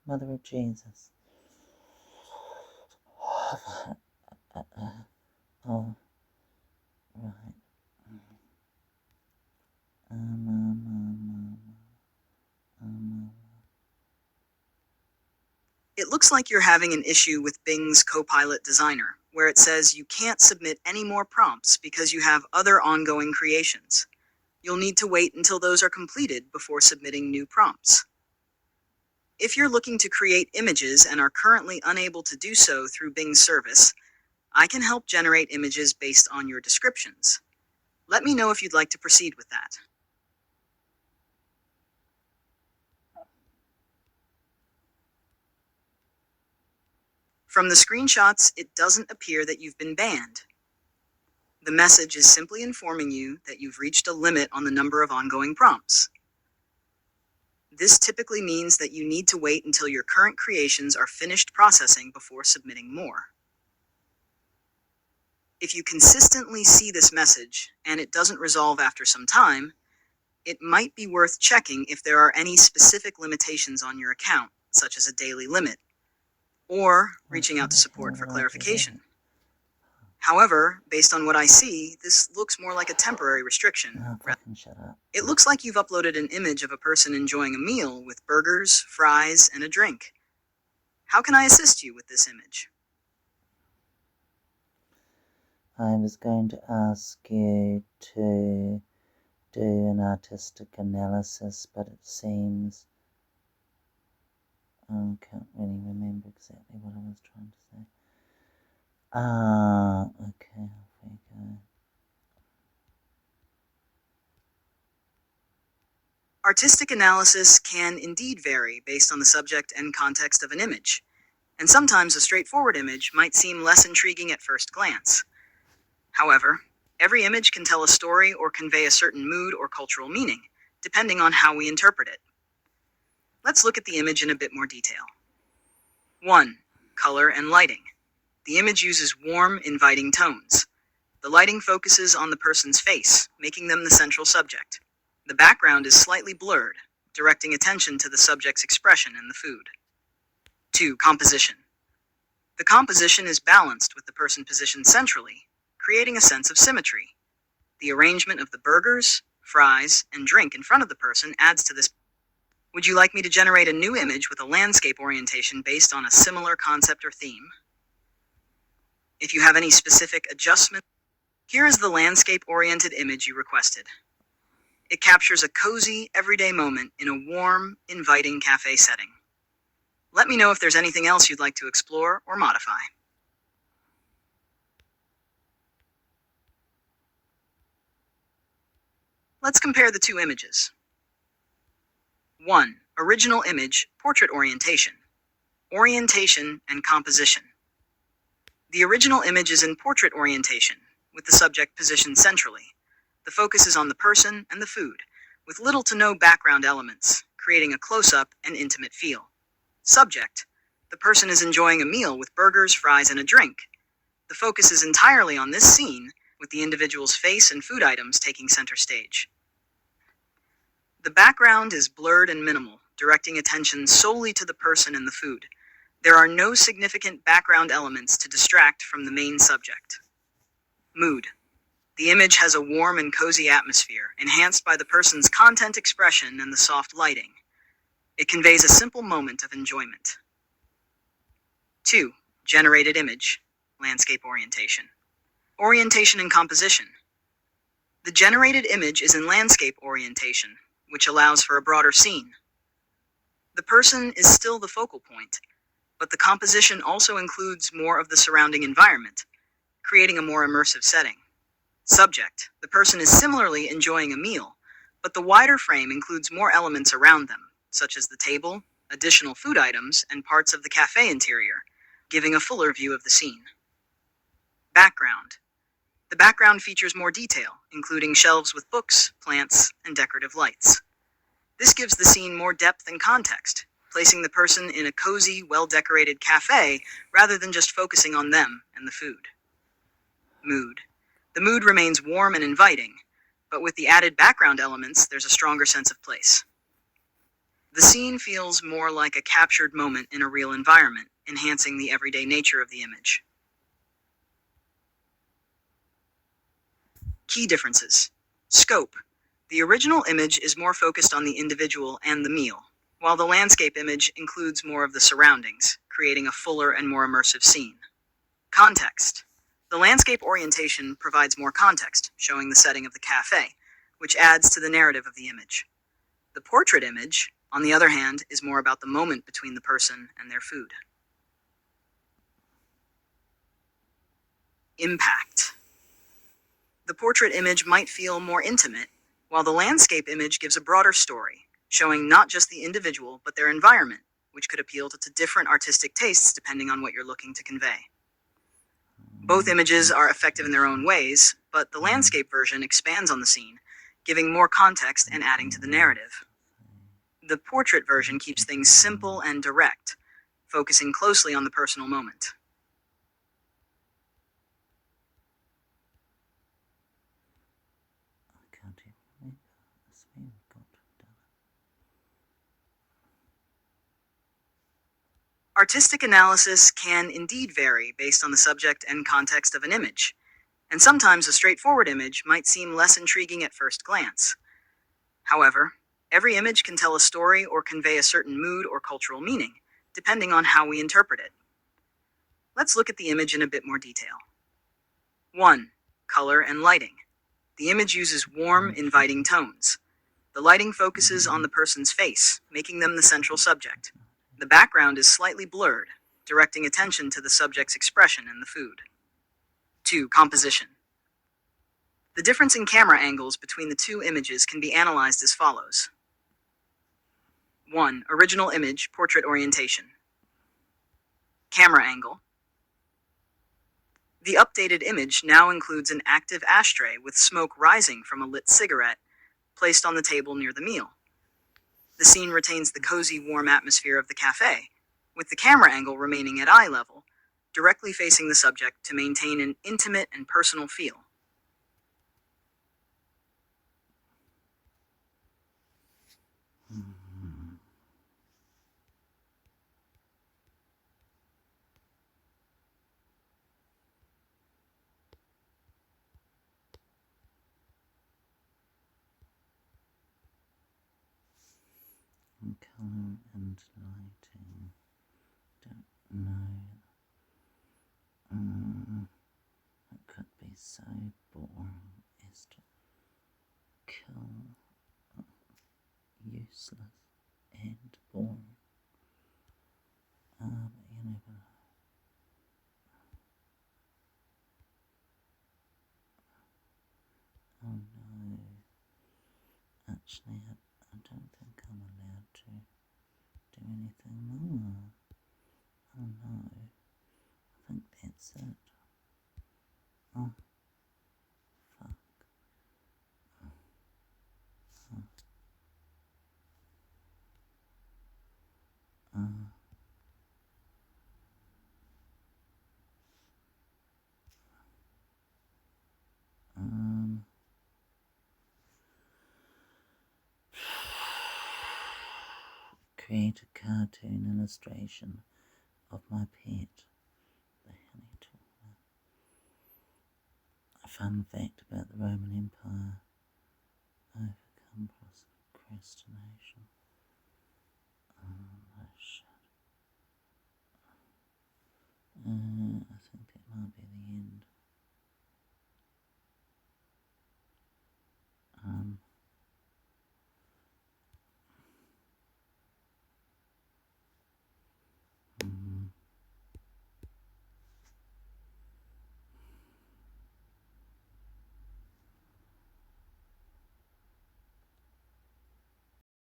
Mother of Jesus. Oh, right. It looks like you're having an issue with Bing's Copilot Designer, where it says you can't submit any more prompts because you have other ongoing creations. You'll need to wait until those are completed before submitting new prompts. If you're looking to create images and are currently unable to do so through Bing's service, I can help generate images based on your descriptions. Let me know if you'd like to proceed with that. From the screenshots, it doesn't appear that you've been banned. The message is simply informing you that you've reached a limit on the number of ongoing prompts. This typically means that you need to wait until your current creations are finished processing before submitting more. If you consistently see this message and it doesn't resolve after some time, it might be worth checking if there are any specific limitations on your account, such as a daily limit, or reaching out to support for clarification. However, based on what I see, this looks more like a temporary restriction. Oh, fucking shut up. It looks like you've uploaded an image of a person enjoying a meal with burgers, fries, and a drink. How can I assist you with this image? I was going to ask you to do an artistic analysis, but it seems I can't really remember exactly what I was trying to say. Okay, off we go. Artistic analysis can indeed vary based on the subject and context of an image, and sometimes a straightforward image might seem less intriguing at first glance. However, every image can tell a story or convey a certain mood or cultural meaning, depending on how we interpret it. Let's look at the image in a bit more detail. 1. Color and lighting. The image uses warm, inviting tones. The lighting focuses on the person's face, making them the central subject. The background is slightly blurred, directing attention to the subject's expression and the food. 2. Composition. The composition is balanced with the person positioned centrally, creating a sense of symmetry. The arrangement of the burgers, fries, and drink in front of the person adds to this. Would you like me to generate a new image with a landscape orientation based on a similar concept or theme? If you have any specific adjustment, here is the landscape-oriented image you requested. It captures a cozy, everyday moment in a warm, inviting cafe setting. Let me know if there's anything else you'd like to explore or modify. Let's compare the two images. 1. Original image, portrait orientation. Orientation and composition. The original image is in portrait orientation, with the subject positioned centrally. The focus is on the person and the food, with little to no background elements, creating a close-up and intimate feel. Subject. The person is enjoying a meal with burgers, fries, and a drink. The focus is entirely on this scene, with the individual's face and food items taking center stage. The background is blurred and minimal, directing attention solely to the person and the food. There are no significant background elements to distract from the main subject. Mood. The image has a warm and cozy atmosphere, enhanced by the person's content expression and the soft lighting. It conveys a simple moment of enjoyment. 2. Generated image, landscape orientation. Orientation and composition. The generated image is in landscape orientation, which allows for a broader scene. The person is still the focal point, but the composition also includes more of the surrounding environment, creating a more immersive setting. Subject. The person is similarly enjoying a meal, but the wider frame includes more elements around them, such as the table, additional food items, and parts of the cafe interior, giving a fuller view of the scene. Background. The background features more detail, including shelves with books, plants, and decorative lights. This gives the scene more depth and context, placing the person in a cozy, well-decorated cafe rather than just focusing on them and the food. Mood. The mood remains warm and inviting, but with the added background elements, there's a stronger sense of place. The scene feels more like a captured moment in a real environment, enhancing the everyday nature of the image. Key differences. Scope. The original image is more focused on the individual and the meal, while the landscape image includes more of the surroundings, creating a fuller and more immersive scene. Context. The landscape orientation provides more context, showing the setting of the cafe, which adds to the narrative of the image. The portrait image, on the other hand, is more about the moment between the person and their food. Impact. The portrait image might feel more intimate, while the landscape image gives a broader story, showing not just the individual but their environment, which could appeal to different artistic tastes depending on what you're looking to convey. Both images are effective in their own ways, but the landscape version expands on the scene, giving more context and adding to the narrative. The portrait version keeps things simple and direct, focusing closely on the personal moment. I can't even remember. I swear we've got done it. Artistic analysis can indeed vary based on the subject and context of an image, and sometimes a straightforward image might seem less intriguing at first glance. However, every image can tell a story or convey a certain mood or cultural meaning, depending on how we interpret it. Let's look at the image in a bit more detail. 1. Color and lighting. The image uses warm, inviting tones. The lighting focuses on the person's face, making them the central subject. The background is slightly blurred, directing attention to the subject's expression and the food. 2. Composition. The difference in camera angles between the two images can be analyzed as follows. 1. Original image, portrait orientation. Camera angle. The updated image now includes an active ashtray with smoke rising from a lit cigarette placed on the table near the meal. The scene retains the cozy, warm atmosphere of the cafe, with the camera angle remaining at eye level, directly facing the subject to maintain an intimate and personal feel. Colour and lighting. Don't know. It could be so boring as to kill. Useless and boring. But you never know. Oh no. Actually, I don't think I'm allowed to do anything more. Oh no. I think that's it. Oh, fuck. Create a cartoon illustration of my pet, the honey taller. A fun fact about the Roman Empire: overcome procrastination. Oh shit. I think that might be the end.